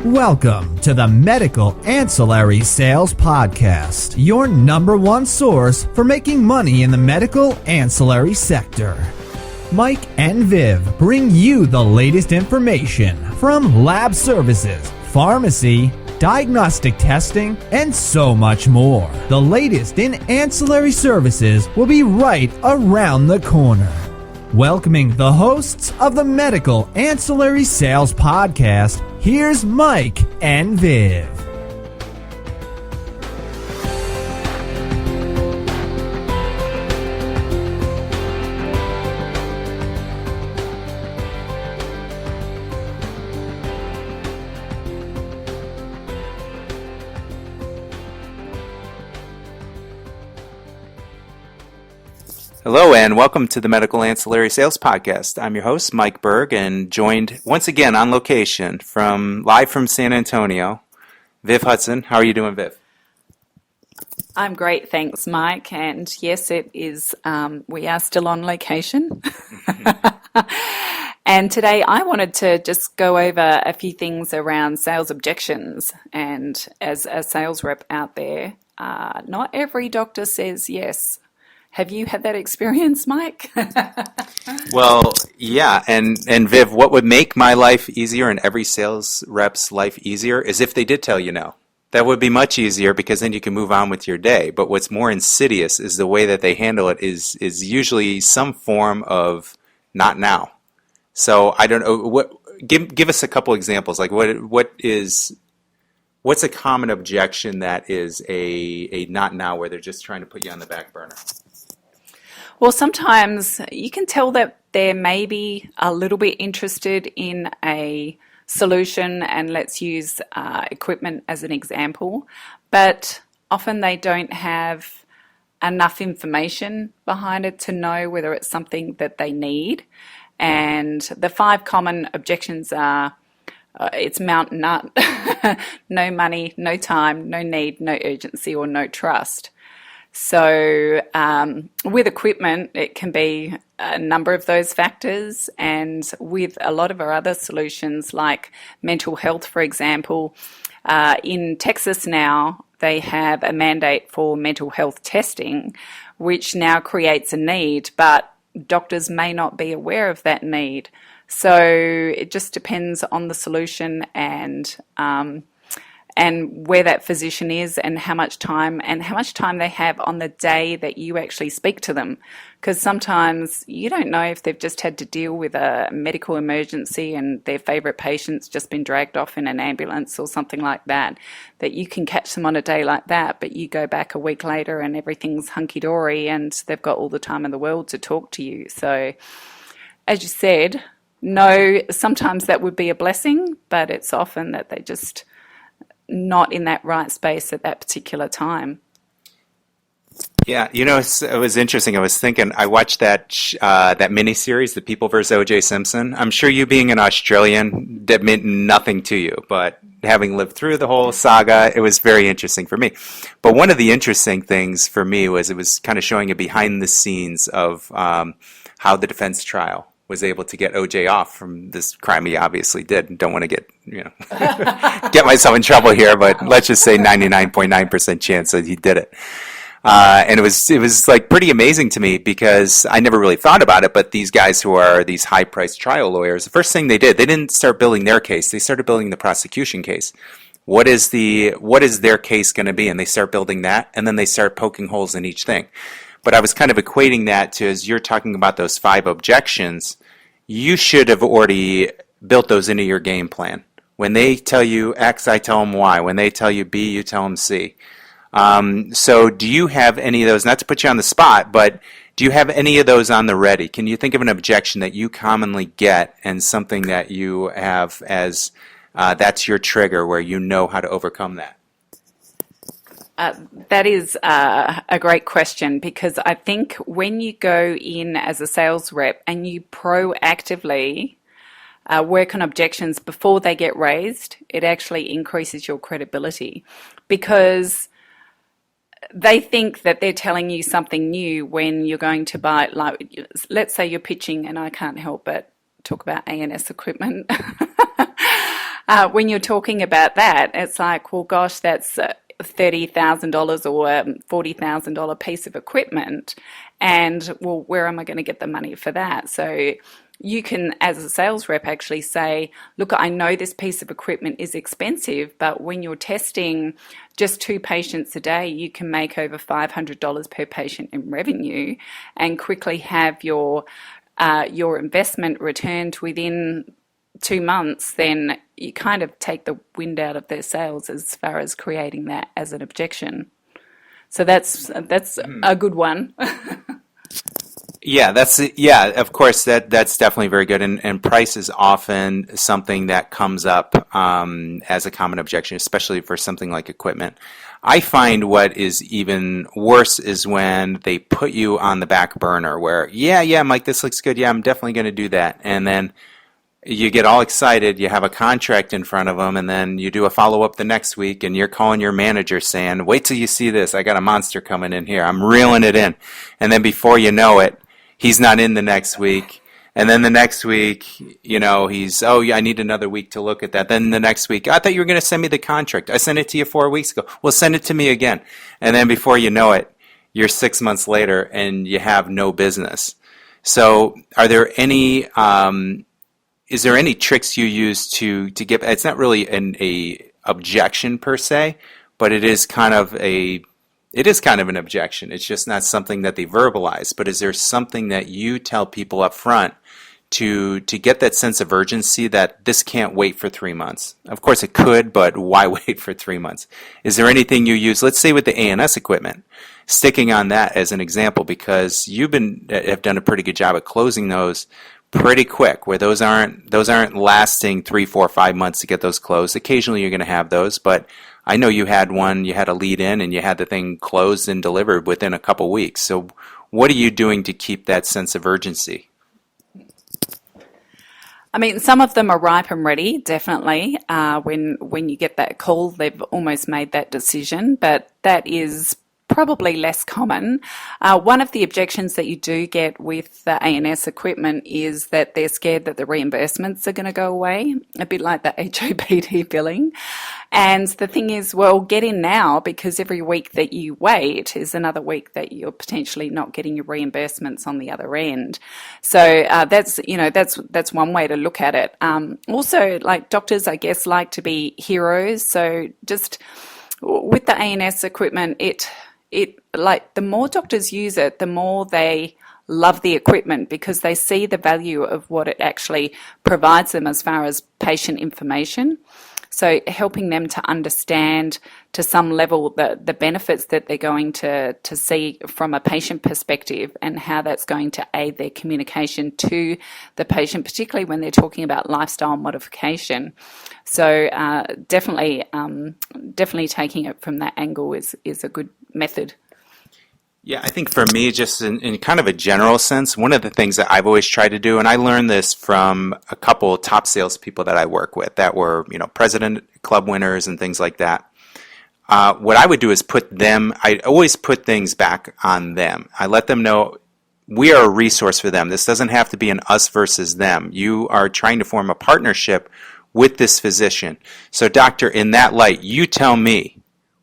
Welcome to the Medical Ancillary Sales Podcast, your number one source for making money in the medical ancillary sector. Mike and Viv bring you the latest information from lab services, pharmacy, diagnostic testing, and so much more. The latest in ancillary services will be right around the corner. Welcoming the hosts of the Medical Ancillary Sales Podcast, here's Mike and Viv. Hello and welcome to the Medical Ancillary Sales Podcast. I'm your host, Mike Berg, and joined once again on location live from San Antonio, Viv Hudson. How are you doing, Viv? I'm great, thanks, Mike. And yes, it is. We are still on location. And today I wanted to just go over a few things around sales objections. And as a sales rep out there, not every doctor says yes. Have you had that experience, Mike? Well, yeah, and Viv, what would make my life easier and every sales rep's life easier is if they did tell you no. That would be much easier because then you can move on with your day. But what's more insidious is the way that they handle it is usually some form of not now. So I don't know. Give us a couple examples. Like what's a common objection that is a not now where they're just trying to put you on the back burner? Well, sometimes you can tell that they're maybe a little bit interested in a solution, and let's use equipment as an example, but often they don't have enough information behind it to know whether it's something that they need. And the 5 common objections are it's mountain nut, no money, no time, no need, no urgency, or no trust. So with equipment, it can be a number of those factors, and with a lot of our other solutions like mental health, for example, in Texas now, they have a mandate for mental health testing, which now creates a need, but doctors may not be aware of that need. So it just depends on the solution and where that physician is and how much time they have on the day that you actually speak to them. Because sometimes you don't know if they've just had to deal with a medical emergency and their favourite patient's just been dragged off in an ambulance or something like that, that you can catch them on a day like that, but you go back a week later and everything's hunky-dory and they've got all the time in the world to talk to you. So, as you said, no, sometimes that would be a blessing, but it's often that they just not in that right space at that particular time. Yeah, it was interesting. I was thinking, I watched that miniseries, The People vs. O.J. Simpson. I'm sure you being an Australian, that meant nothing to you, but having lived through the whole saga, it was very interesting for me. But one of the interesting things for me was it was kind of showing a behind the scenes of how the defense trial was able to get OJ off from this crime he obviously did. Don't want to get get myself in trouble here, but let's just say 99.9% chance that he did it. And it was like pretty amazing to me because I never really thought about it, but these guys who are these high-priced trial lawyers, the first thing they did, they didn't start building their case. They started building the prosecution case. What is their case going to be? And they start building that, and then they start poking holes in each thing. But I was kind of equating that to, as you're talking about those 5 objections, you should have already built those into your game plan. When they tell you X, I tell them Y. When they tell you B, you tell them C. So do you have any of those, not to put you on the spot, but do you have any of those on the ready? Can you think of an objection that you commonly get and something that you have as that's your trigger where you know how to overcome that? That is a great question, because I think when you go in as a sales rep and you proactively work on objections before they get raised, it actually increases your credibility, because they think that they're telling you something new when you're going to buy, like, let's say you're pitching, and I can't help but talk about A&S equipment. when you're talking about that, it's like, well, gosh, that's $30,000 or $40,000 piece of equipment. And, well, where am I going to get the money for that? So you can, as a sales rep, actually say, look, I know this piece of equipment is expensive, but when you're testing just 2 patients a day, you can make over $500 per patient in revenue and quickly have your investment returned within 2 months. Then you kind of take the wind out of their sails as far as creating that as an objection. So that's a good one. Yeah, of course, that's definitely very good. And price is often something that comes up as a common objection, especially for something like equipment. I find what is even worse is when they put you on the back burner where, yeah, Mike, this looks good. Yeah, I'm definitely going to do that. And then you get all excited, you have a contract in front of them, and then you do a follow-up the next week, and you're calling your manager saying, wait till you see this. I got a monster coming in here. I'm reeling it in. And then before you know it, he's not in the next week. And then the next week, he's, oh, yeah, I need another week to look at that. Then the next week, I thought you were going to send me the contract. I sent it to you 4 weeks ago. Well, send it to me again. And then before you know it, you're 6 months later, and you have no business. So are there any... is there any tricks you use to get? It's not really a objection per se, but it is kind of an objection. It's just not something that they verbalize. But is there something that you tell people up front to get that sense of urgency that this can't wait for 3 months? Of course it could, but why wait for 3 months? Is there anything you use? Let's say with the ANS equipment, sticking on that as an example, because have done a pretty good job at closing those pretty quick, where those aren't lasting 3, 4, 5 months to get those closed. Occasionally you're going to have those, but I know you had a lead in and you had the thing closed and delivered within a couple weeks. So what are you doing to keep that sense of urgency? I mean, some of them are ripe and ready, definitely. When you get that call, they've almost made that decision, but that is probably less common. One of the objections that you do get with the ANS equipment is that they're scared that the reimbursements are going to go away, a bit like the HOPD billing. And the thing is, well, get in now, because every week that you wait is another week that you're potentially not getting your reimbursements on the other end. So that's one way to look at it. Also, like doctors, I guess, like to be heroes. So just with the ANS equipment, it like the more doctors use it, the more they love the equipment, because they see the value of what it actually provides them as far as patient information. So helping them to understand to some level the benefits that they're going to see from a patient perspective, and how that's going to aid their communication to the patient, particularly when they're talking about lifestyle modification. So definitely taking it from that angle is a good method. Yeah, I think for me, just in kind of a general sense, one of the things that I've always tried to do, and I learned this from a couple of top salespeople that I work with that were, president club winners and things like that. What I would do is I always put things back on them. I let them know we are a resource for them. This doesn't have to be an us versus them. You are trying to form a partnership with this physician. So doctor, in that light, you tell me,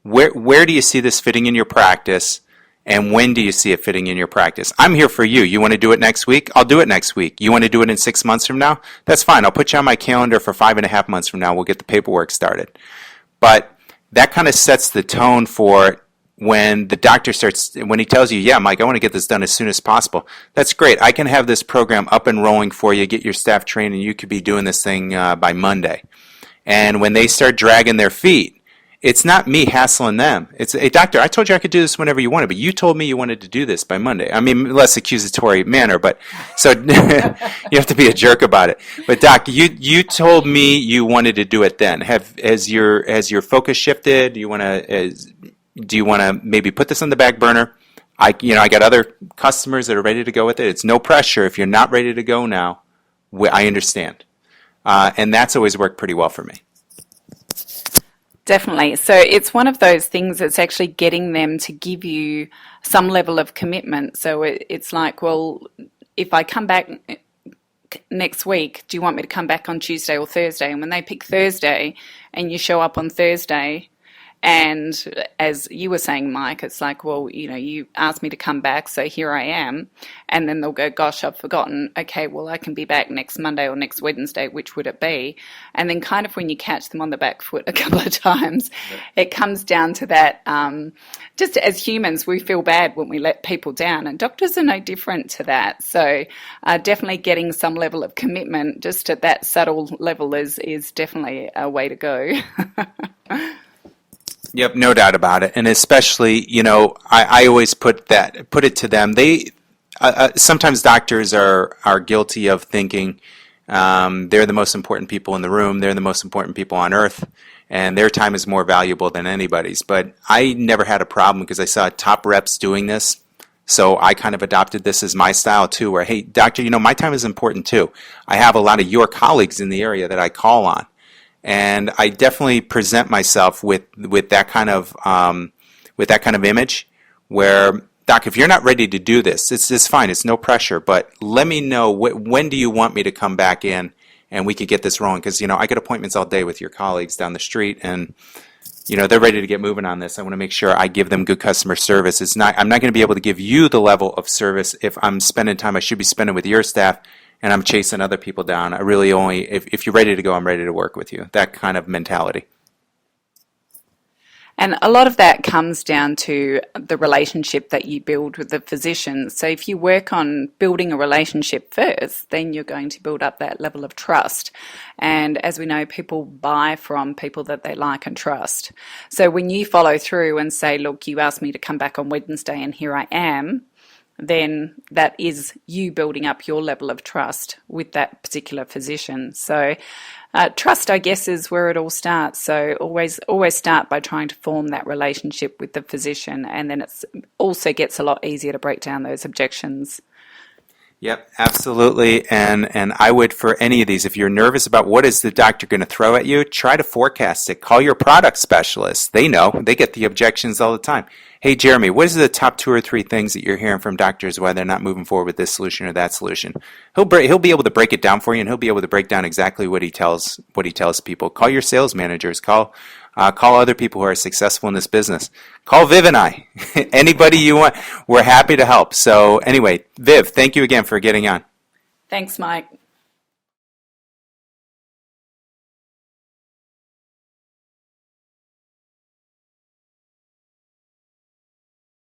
where do you see this fitting in your practice? And when do you see it fitting in your practice? I'm here for you. You want to do it next week? I'll do it next week. You want to do it in 6 months from now? That's fine. I'll put you on my calendar for 5.5 months from now. We'll get the paperwork started. But that kind of sets the tone for when the doctor when he tells you, yeah, Mike, I want to get this done as soon as possible. That's great. I can have this program up and rolling for you, get your staff trained, and you could be doing this thing by Monday. And when they start dragging their feet, it's not me hassling them. It's, hey, doctor, I told you I could do this whenever you wanted, but you told me you wanted to do this by Monday. I mean, less accusatory manner, but so you have to be a jerk about it. But doc, you told me you wanted to do it then. Has your focus shifted? Do you want to maybe put this on the back burner? I got other customers that are ready to go with it. It's no pressure. If you're not ready to go now, I understand. And that's always worked pretty well for me. Definitely. So it's one of those things that's actually getting them to give you some level of commitment. So it's like, well, if I come back back next week. Do you want me to come back on Tuesday or Thursday? And when they pick Thursday and you show up on Thursday, and as you were saying, Mike, it's like, well, you asked me to come back, so here I am. And then they'll go, gosh, I've forgotten. Okay, well, I can be back next Monday or next Wednesday. Which would it be? And then kind of when you catch them on the back foot a couple of times, it comes down to that. Just as humans, we feel bad when we let people down, and doctors are no different to that. So definitely getting some level of commitment just at that subtle level is definitely a way to go. Yep, no doubt about it. And especially, I always put it to them. They sometimes doctors are guilty of thinking they're the most important people in the room, they're the most important people on earth, and their time is more valuable than anybody's. But I never had a problem because I saw top reps doing this. So I kind of adopted this as my style too, where, hey, doctor, my time is important too. I have a lot of your colleagues in the area that I call on. And I definitely present myself with that kind of image, where, doc, if you're not ready to do this, it's fine. It's no pressure. But let me know when do you want me to come back in, and we could get this rolling. Because I get appointments all day with your colleagues down the street, and they're ready to get moving on this. I want to make sure I give them good customer service. I'm not going to be able to give you the level of service if I'm spending time I should be spending with your staff, and I'm chasing other people down. I really only, if you're ready to go, I'm ready to work with you. That kind of mentality. And a lot of that comes down to the relationship that you build with the physician. So if you work on building a relationship first, then you're going to build up that level of trust. And as we know, people buy from people that they like and trust. So when you follow through and say, look, you asked me to come back on Wednesday and here I am, then that is you building up your level of trust with that particular physician. So trust, I guess, is where it all starts. So always start by trying to form that relationship with the physician, and then it also gets a lot easier to break down those objections. Yep, absolutely. And I would, for any of these, if you're nervous about what is the doctor going to throw at you, try to forecast it. Call your product specialist. They know. They get the objections all the time. Hey, Jeremy, what is the top 2 or 3 things that you're hearing from doctors why they're not moving forward with this solution or that solution? He'll be able to break it down for you, and he'll be able to break down exactly what he tells people. Call your sales managers. Call other people who are successful in this business. Call Viv and I. Anybody you want. We're happy to help. So anyway, Viv, thank you again for getting on. Thanks, Mike.